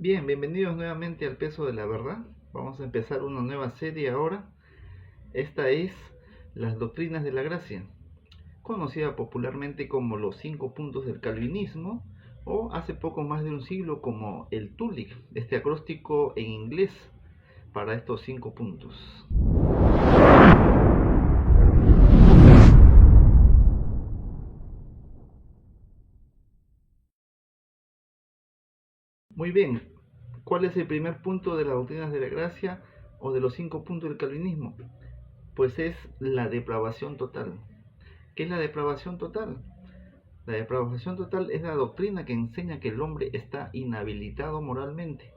Bien, bienvenidos nuevamente al Peso de la Verdad. Vamos a empezar una nueva serie ahora. Esta es las doctrinas de la gracia, conocida popularmente como los 5 puntos del calvinismo, o hace poco más de un siglo como el TULIC, este acróstico en inglés para estos 5 puntos. Muy bien, ¿cuál es el primer punto de las doctrinas de la gracia o de los 5 puntos del calvinismo? Pues es la depravación total. ¿Qué es la depravación total? La depravación total es la doctrina que enseña que el hombre está inhabilitado moralmente,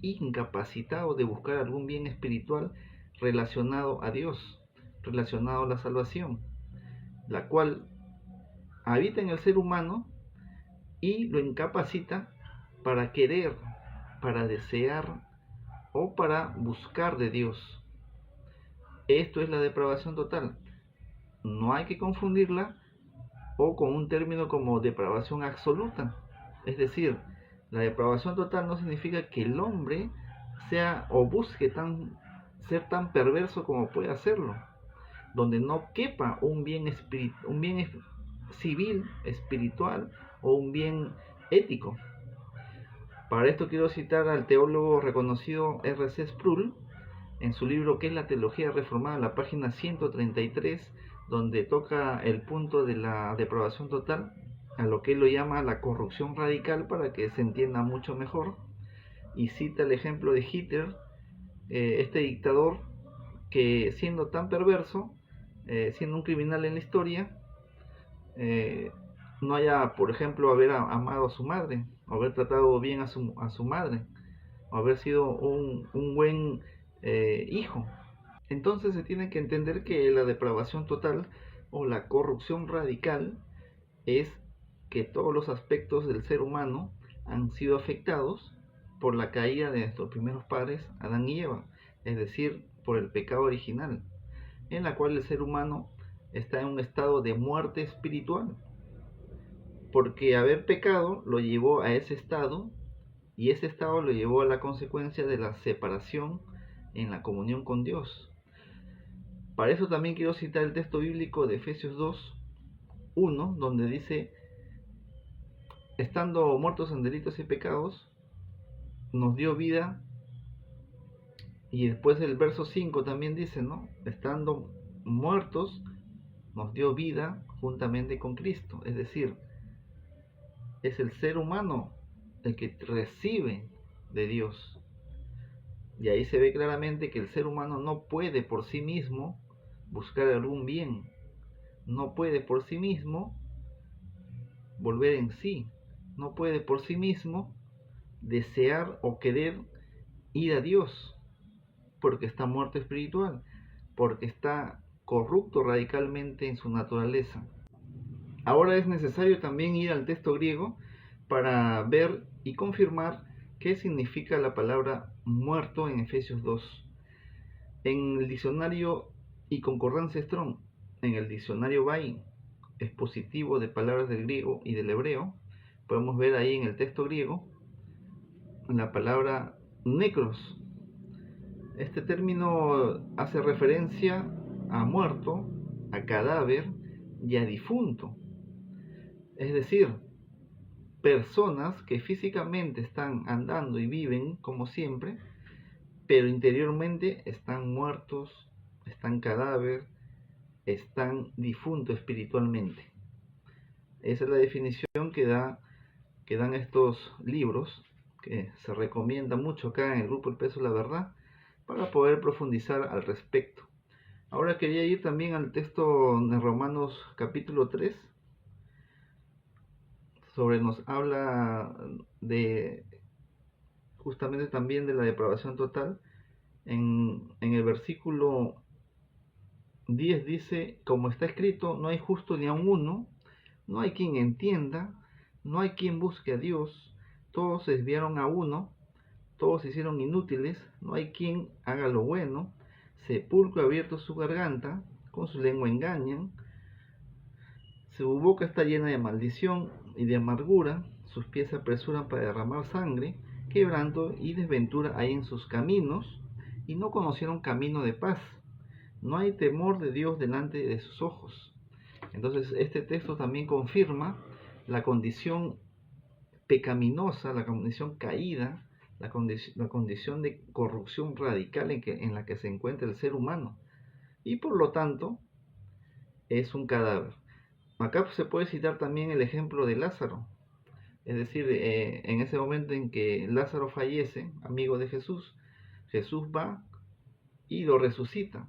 incapacitado de buscar algún bien espiritual relacionado a Dios, relacionado a la salvación, la cual habita en el ser humano y lo incapacita para querer, para desear o para buscar de Dios. Esto es la depravación total. No hay que confundirla o con un término como depravación absoluta. Es decir, la depravación total no significa que el hombre sea o busque ser tan perverso como puede hacerlo, donde no quepa un bien civil, espiritual o un bien ético. Para esto quiero citar al teólogo reconocido R.C. Sproul en su libro ¿Qué es la teología reformada?, en la página 133, donde toca el punto de la depravación total, a lo que él lo llama la corrupción radical, para que se entienda mucho mejor, y cita el ejemplo de Hitler, este dictador que siendo tan perverso, siendo un criminal en la historia, eh, no haya, por ejemplo, haber amado a su madre, o haber tratado bien a su madre, o haber sido un buen hijo. Entonces se tiene que entender que la depravación total o la corrupción radical es que todos los aspectos del ser humano han sido afectados por la caída de nuestros primeros padres, Adán y Eva, es decir, por el pecado original, en la cual el ser humano está en un estado de muerte espiritual, porque haber pecado lo llevó a ese estado, y ese estado lo llevó a la consecuencia de la separación en la comunión con Dios. Para eso también quiero citar el texto bíblico de Efesios 2:1, donde dice: estando muertos en delitos y pecados, nos dio vida. Y después el verso 5 también dice, ¿no? Estando muertos, nos dio vida juntamente con Cristo. Es decir, es el ser humano el que recibe de Dios. Y ahí se ve claramente que el ser humano no puede por sí mismo buscar algún bien. No puede por sí mismo volver en sí. No puede por sí mismo desear o querer ir a Dios, porque está muerto espiritual, porque está corrupto radicalmente en su naturaleza. Ahora es necesario también ir al texto griego para ver y confirmar qué significa la palabra muerto en Efesios 2. En el diccionario y concordancia Strong, en el diccionario Bain, expositivo de palabras del griego y del hebreo, podemos ver ahí en el texto griego la palabra necros. Este término hace referencia a muerto, a cadáver y a difunto. Es decir, personas que físicamente están andando y viven como siempre, pero interiormente están muertos, están cadáver, están difuntos espiritualmente. Esa es la definición que dan estos libros, que se recomienda mucho acá en el grupo El Peso de la Verdad, para poder profundizar al respecto. Ahora quería ir también al texto de Romanos capítulo 3, nos habla de justamente también de la depravación total. En el versículo 10 dice: como está escrito, no hay justo ni aun uno, no hay quien entienda, no hay quien busque a Dios, todos se desviaron a uno, todos se hicieron inútiles, no hay quien haga lo bueno, sepulcro abierto su garganta, con su lengua engañan, su boca está llena de maldición y de amargura, sus pies se apresuran para derramar sangre, quebranto y desventura hay en sus caminos, y no conocieron camino de paz. No hay temor de Dios delante de sus ojos. Entonces este texto también confirma la condición pecaminosa, la condición caída, la condición de corrupción radical en la que se encuentra el ser humano. Y por lo tanto es un cadáver. Acá se puede citar también el ejemplo de Lázaro. Es decir, en ese momento en que Lázaro fallece, amigo de Jesús, Jesús va y lo resucita.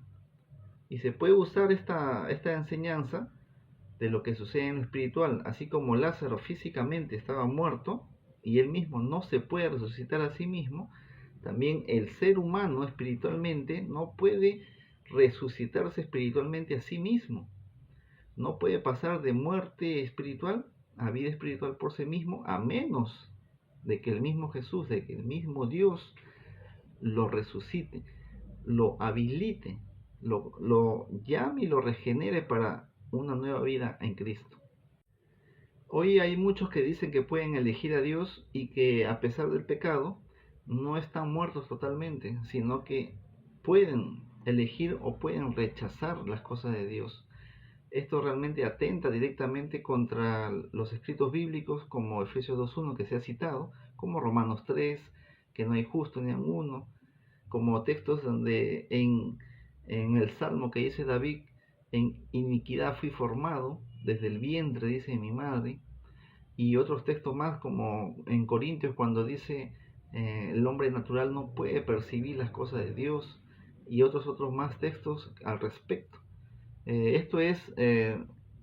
Y se puede usar esta enseñanza de lo que sucede en lo espiritual. Así como Lázaro físicamente estaba muerto y él mismo no se puede resucitar a sí mismo, también el ser humano espiritualmente no puede resucitarse espiritualmente a sí mismo. No puede pasar de muerte espiritual a vida espiritual por sí mismo, a menos de que el mismo Jesús, de que el mismo Dios lo resucite, lo habilite, lo llame y lo regenere para una nueva vida en Cristo. Hoy hay muchos que dicen que pueden elegir a Dios y que a pesar del pecado no están muertos totalmente, sino que pueden elegir o pueden rechazar las cosas de Dios. Esto realmente atenta directamente contra los escritos bíblicos como Efesios 2.1 que se ha citado, como Romanos 3, que no hay justo ni a uno, como textos donde en el Salmo que dice David, en iniquidad fui formado, desde el vientre dice mi madre, y otros textos más como en Corintios cuando dice el hombre natural no puede percibir las cosas de Dios, y otros más textos al respecto. Esto es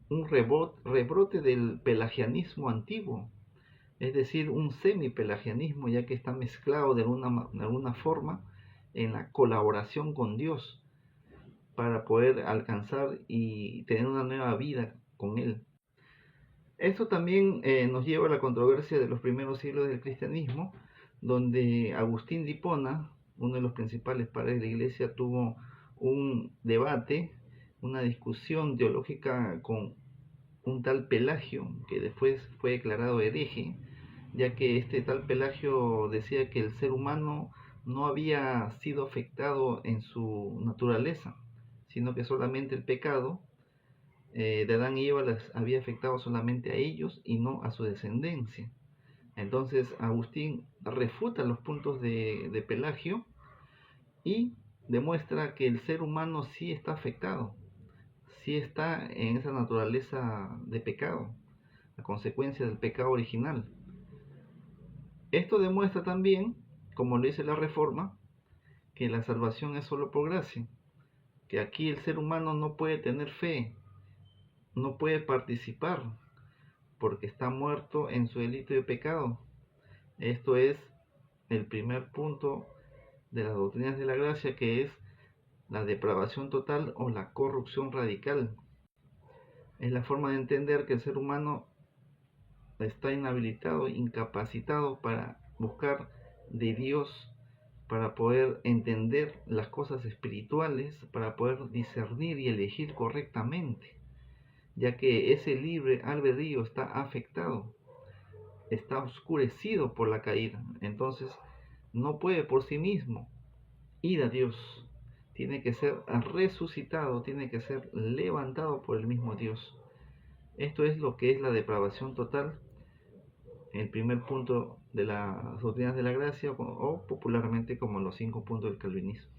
un rebrote del pelagianismo antiguo, es decir, un semi-pelagianismo, ya que está mezclado de alguna forma en la colaboración con Dios para poder alcanzar y tener una nueva vida con Él. Esto también nos lleva a la controversia de los primeros siglos del cristianismo, donde Agustín de Hipona, uno de los principales padres de la iglesia, tuvo un debate, una discusión teológica con un tal Pelagio, que después fue declarado hereje, ya que este tal Pelagio decía que el ser humano no había sido afectado en su naturaleza, sino que solamente el pecado de Adán y Eva les había afectado solamente a ellos y no a su descendencia. Entonces Agustín refuta los puntos de Pelagio y demuestra que el ser humano sí está afectado, sí está en esa naturaleza de pecado, a consecuencia del pecado original. Esto demuestra también, como lo dice la Reforma, que la salvación es solo por gracia, que aquí el ser humano no puede tener fe, no puede participar, porque está muerto en su delito de pecado. Esto es el primer punto de las doctrinas de la gracia, que es la depravación total o la corrupción radical. Es la forma de entender que el ser humano está inhabilitado, incapacitado para buscar de Dios, para poder entender las cosas espirituales, para poder discernir y elegir correctamente, ya que ese libre albedrío está afectado, está oscurecido por la caída. Entonces no puede por sí mismo ir a Dios, tiene que ser resucitado, tiene que ser levantado por el mismo Dios. Esto es lo que es la depravación total, el primer punto de las doctrinas de la gracia, o popularmente como los 5 puntos del calvinismo.